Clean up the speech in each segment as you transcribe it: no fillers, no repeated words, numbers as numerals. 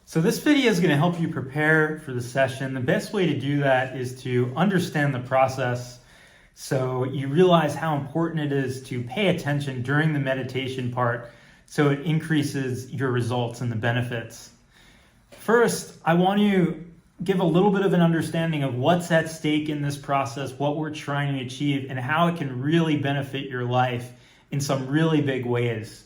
So this video is going to help you prepare for the session. The best way to do that is to understand the process so you realize how important it is to pay attention during the meditation part so it increases your results and the benefits. First, I want to give a little bit of an understanding of what's at stake in this process, what we're trying to achieve, and how it can really benefit your life in some really big ways.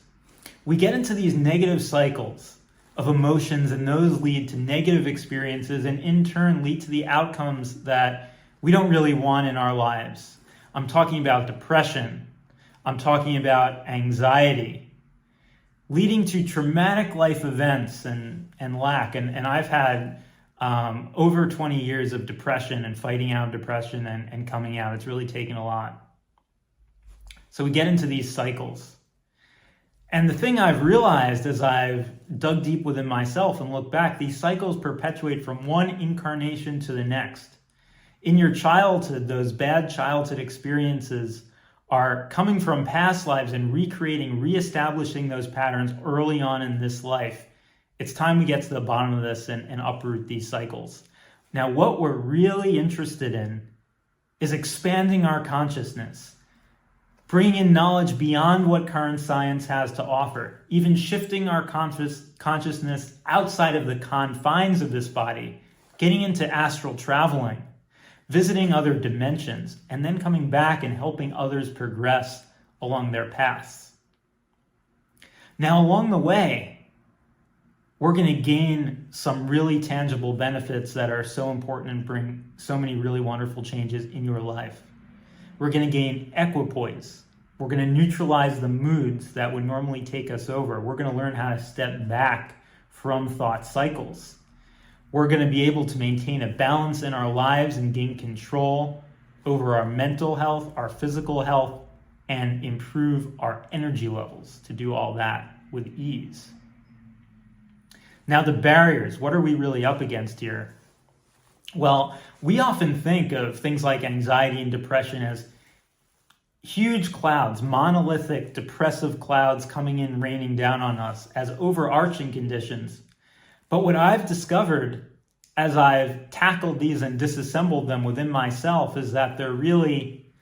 We get into these negative cycles of emotions, and those lead to negative experiences and in turn lead to the outcomes that we don't really want in our lives. I'm talking about depression. I'm talking about anxiety, leading to traumatic life events and lack. And I've had over 20 years of depression and fighting out depression and coming out. It's really taken a lot. So we get into these cycles. And the thing I've realized as I've dug deep within myself and looked back, these cycles perpetuate from one incarnation to the next. In your childhood, those bad childhood experiences are coming from past lives and reestablishing those patterns early on in this life. It's time we get to the bottom of this and uproot these cycles. Now, what we're really interested in is expanding our consciousness, bringing in knowledge beyond what current science has to offer, even shifting our consciousness outside of the confines of this body, getting into astral traveling, visiting other dimensions, and then coming back and helping others progress along their paths. Now, along the way, we're going to gain some really tangible benefits that are so important and bring so many really wonderful changes in your life. We're going to gain equipoise. We're going to neutralize the moods that would normally take us over. We're going to learn how to step back from thought cycles. We're going to be able to maintain a balance in our lives and gain control over our mental health, our physical health, and improve our energy levels to do all that with ease. Now, the barriers, what are we really up against here? Well, we often think of things like anxiety and depression as huge clouds, monolithic, depressive clouds coming in, raining down on us as overarching conditions. But what I've discovered as I've tackled these and disassembled them within myself is that they're really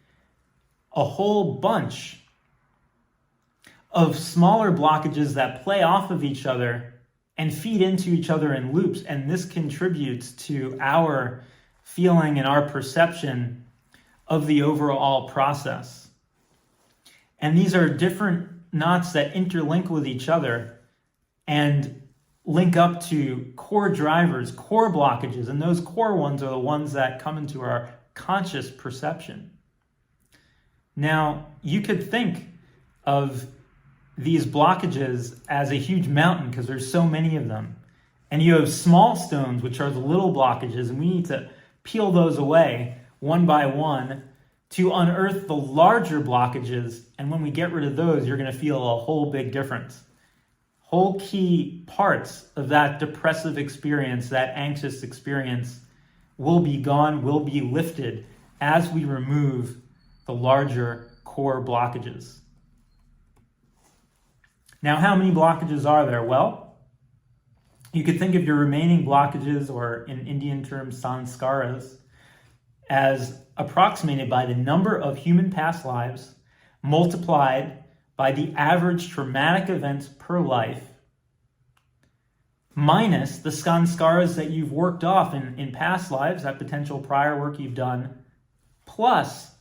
a whole bunch of smaller blockages that play off of each other and feed into each other in loops. And this contributes to our feeling and our perception of the overall process. And these are different knots that interlink with each other and link up to core drivers, core blockages. And those core ones are the ones that come into our conscious perception. Now, you could think of these blockages as a huge mountain because there's so many of them. And you have small stones, which are the little blockages, and we need to peel those away one by one to unearth the larger blockages. And when we get rid of those, you're going to feel a whole big difference. Whole key parts of that depressive experience, that anxious experience, will be gone, will be lifted as we remove the larger core blockages. Now, how many blockages are there? Well, you could think of your remaining blockages, or in Indian terms, sanskaras, as approximated by the number of human past lives multiplied by the average traumatic events per life, minus the sanskaras that you've worked off in past lives, that potential prior work you've done, plus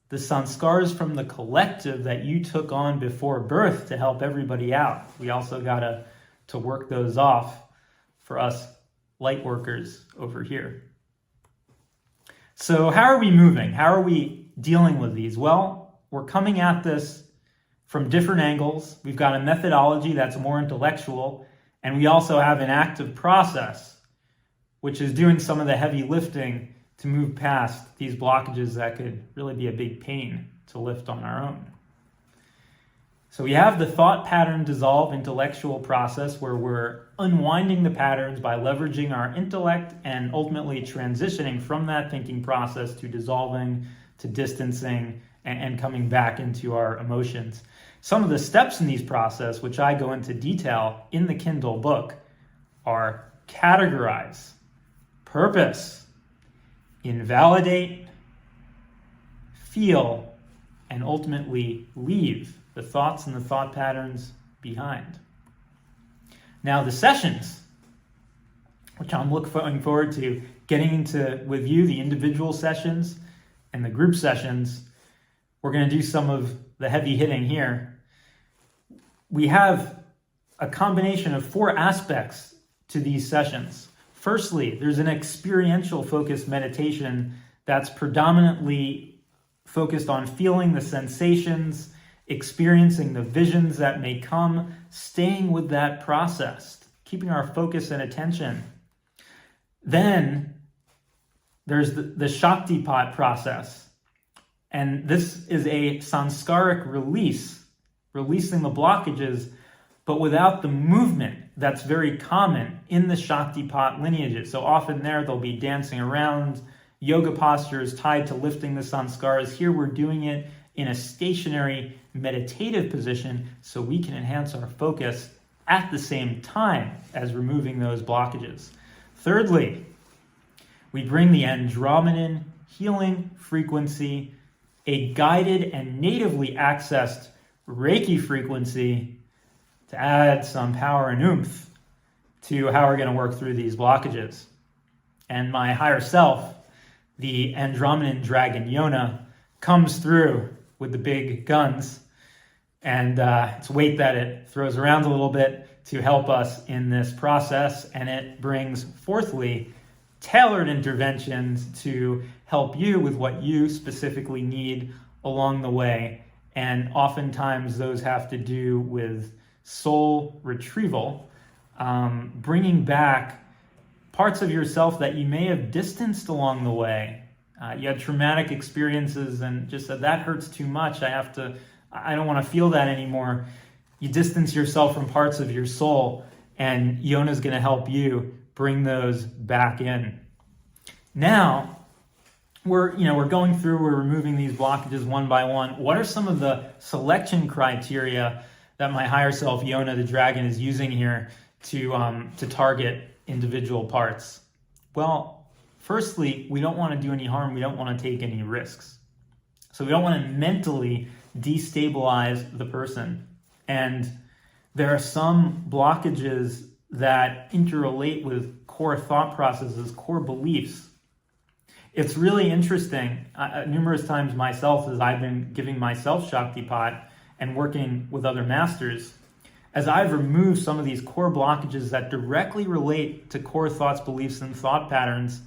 the sanskaras from the collective that you took on before birth to help everybody out. We also got to work those off for us light workers over here. So how are we moving? How are we dealing with these? Well, we're coming at this from different angles. We've got a methodology that's more intellectual, and we also have an active process, which is doing some of the heavy lifting to move past these blockages that could really be a big pain to lift on our own. So we have the thought pattern dissolve intellectual process where we're unwinding the patterns by leveraging our intellect and ultimately transitioning from that thinking process to dissolving, to distancing, and coming back into our emotions. Some of the steps in these process, which I go into detail in the Kindle book, are categorize, purpose, invalidate, feel, and ultimately leave the thoughts and the thought patterns behind. Now the sessions, which I'm looking forward to getting into with you, the individual sessions and the group sessions, we're going to do some of the heavy hitting here. We have a combination of 4 aspects to these sessions. Firstly, there's an experiential focused meditation that's predominantly focused on feeling the sensations, experiencing the visions that may come, staying with that process, keeping our focus and attention. Then there's the Shaktipat process. And this is a sanskaric release, releasing the blockages, but without the movement that's very common in the Shaktipat lineages. So often there'll be dancing around, yoga postures tied to lifting the sanskaras. Here we're doing it in a stationary meditative position so we can enhance our focus at the same time as removing those blockages. Thirdly, we bring the Andromedan Healing Frequency, a guided and natively accessed Reiki frequency, to add some power and oomph to how we're going to work through these blockages. And my higher self, the Andromedan Dragon Yona, comes through with the big guns, and it's weight that it throws around a little bit to help us in this process. And it brings, fourthly, tailored interventions to help you with what you specifically need along the way. And oftentimes those have to do with soul retrieval, bringing back parts of yourself that you may have distanced along the way. You had traumatic experiences and just said, that hurts too much. I don't want to feel that anymore. You distance yourself from parts of your soul, and Yona's going to help you bring those back in. Now, we're going through, we're removing these blockages one by one. What are some of the selection criteria that my higher self, Yona the dragon, is using here to target individual parts? Well, firstly, we don't want to do any harm. We don't want to take any risks. So we don't want to mentally destabilize the person. And there are some blockages that interrelate with core thought processes, core beliefs. It's really interesting. Numerous times myself, as I've been giving myself Shaktipat and working with other masters, as I've removed some of these core blockages that directly relate to core thoughts, beliefs, and thought patterns,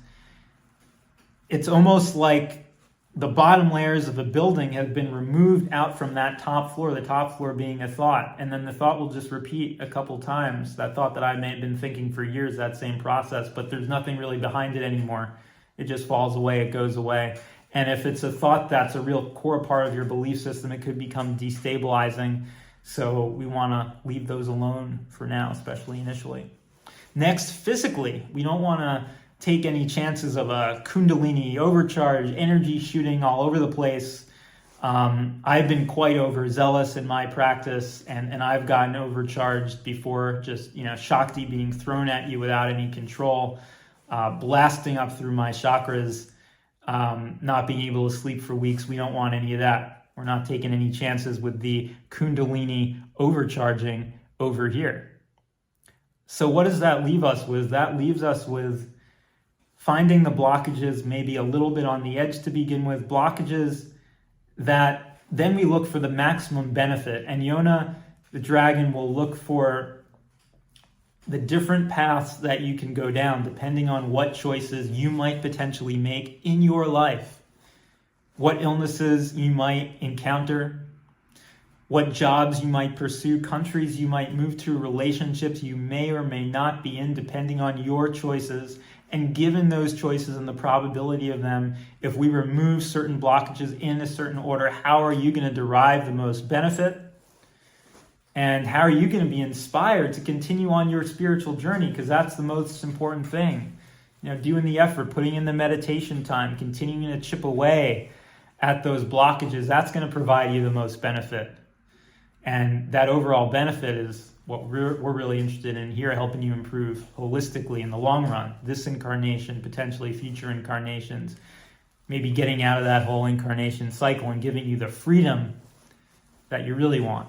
it's almost like the bottom layers of a building have been removed out from that top floor, the top floor being a thought. And then the thought will just repeat a couple times, that thought that I may have been thinking for years, that same process, but there's nothing really behind it anymore. It just falls away, it goes away. And if it's a thought that's a real core part of your belief system, it could become destabilizing. So we want to leave those alone for now, especially initially. Next, physically, we don't want to take any chances of a Kundalini overcharge, energy shooting all over the place. I've been quite overzealous in my practice, and I've gotten overcharged before, just Shakti being thrown at you without any control, blasting up through my chakras, not being able to sleep for weeks. We don't want any of that. We're not taking any chances with the Kundalini overcharging over here. So what does that leave us with? That leaves us with finding the blockages maybe a little bit on the edge to begin with, blockages that then we look for the maximum benefit. And Yona, the dragon, will look for the different paths that you can go down depending on what choices you might potentially make in your life, what illnesses you might encounter, what jobs you might pursue, countries you might move to, relationships you may or may not be in, depending on your choices. And given those choices and the probability of them, if we remove certain blockages in a certain order, how are you going to derive the most benefit? And how are you going to be inspired to continue on your spiritual journey? Because that's the most important thing. Doing the effort, putting in the meditation time, continuing to chip away at those blockages, that's going to provide you the most benefit. And that overall benefit is what we're really interested in here, helping you improve holistically in the long run, this incarnation, potentially future incarnations, maybe getting out of that whole incarnation cycle and giving you the freedom that you really want.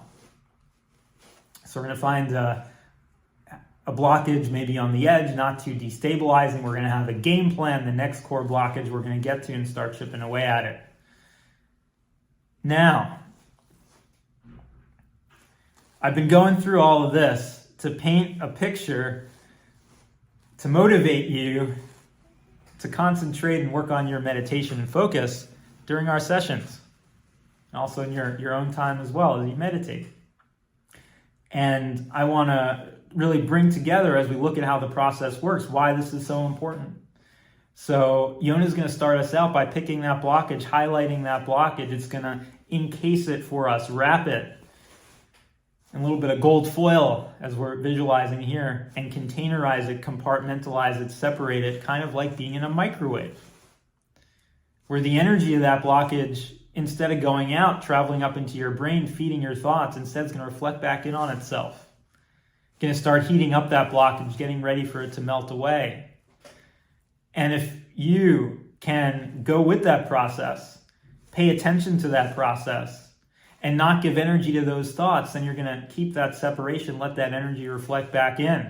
So we're going to find a blockage maybe on the edge, not too destabilizing. We're going to have a game plan, the next core blockage we're going to get to, and start chipping away at it. Now, I've been going through all of this to paint a picture to motivate you to concentrate and work on your meditation and focus during our sessions. Also in your own time as well as you meditate. And I want to really bring together, as we look at how the process works, why this is so important. So Yona is going to start us out by picking that blockage, highlighting that blockage. It's going to encase it for us, wrap it in a little bit of gold foil, as we're visualizing here, and containerize it, compartmentalize it, separate it, kind of like being in a microwave, where the energy of that blockage, instead of going out, traveling up into your brain, feeding your thoughts, instead it's going to reflect back in on itself. Going to start heating up that blockage, getting ready for it to melt away. And if you can go with that process, pay attention to that process, and not give energy to those thoughts, then you're going to keep that separation, let that energy reflect back in.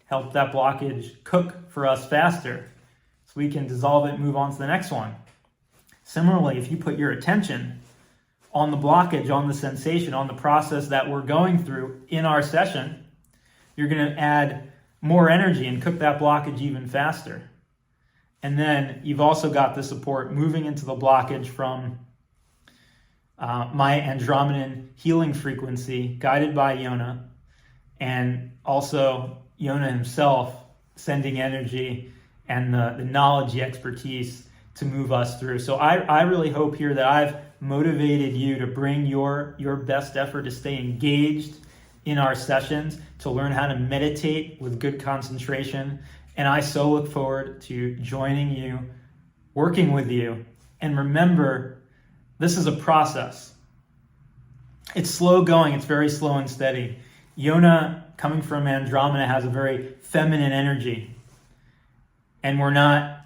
Help that blockage cook for us faster so we can dissolve it and move on to the next one. Similarly, if you put your attention on the blockage, on the sensation, on the process that we're going through in our session, you're going to add more energy and cook that blockage even faster. And then you've also got the support moving into the blockage from my Andromedan Healing Frequency, guided by Yona, and also Yona himself sending energy and the knowledge, the expertise to move us through. So I really hope here that I've motivated you to bring your best effort to stay engaged in our sessions, to learn how to meditate with good concentration. And I so look forward to joining you, working with you. And remember, this is a process. It's slow going. It's very slow and steady. Yona, coming from Andromeda, has a very feminine energy. And we're not,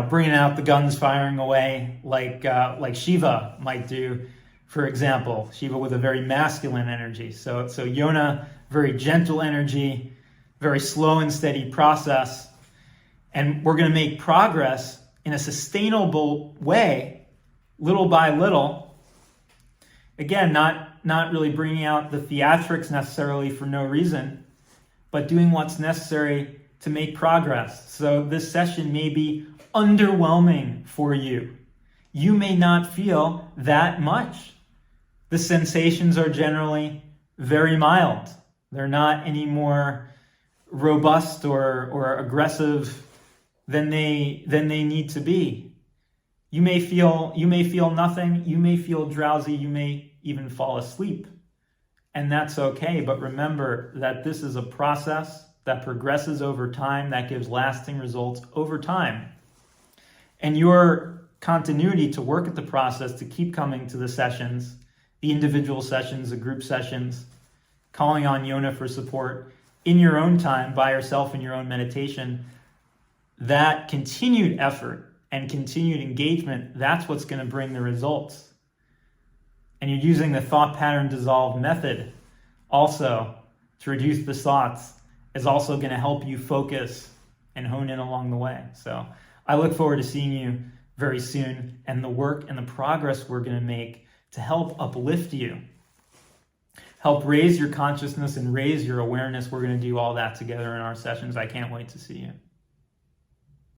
bringing out the guns firing away like Shiva might do, for example. Shiva with a very masculine energy. So Yona, very gentle energy, very slow and steady process. And we're going to make progress in a sustainable way, little by little. Again, not really bringing out the theatrics necessarily for no reason, but doing what's necessary to make progress. So this session may be underwhelming for you. You may not feel that much. The sensations are generally very mild. They're not any more robust or aggressive than they need to be. You may feel nothing, you may feel drowsy, you may even fall asleep. And that's okay, but remember that this is a process that progresses over time, that gives lasting results over time. And your continuity to work at the process, to keep coming to the sessions, the individual sessions, the group sessions, calling on Yona for support in your own time, by yourself in your own meditation, that continued effort and continued engagement, that's what's going to bring the results. And you're using the thought pattern dissolve method also to reduce the thoughts, is also going to help you focus and hone in along the way. So I look forward to seeing you very soon, and the work and the progress we're going to make to help uplift you, help raise your consciousness and raise your awareness. We're going to do all that together in our sessions. I can't wait to see you.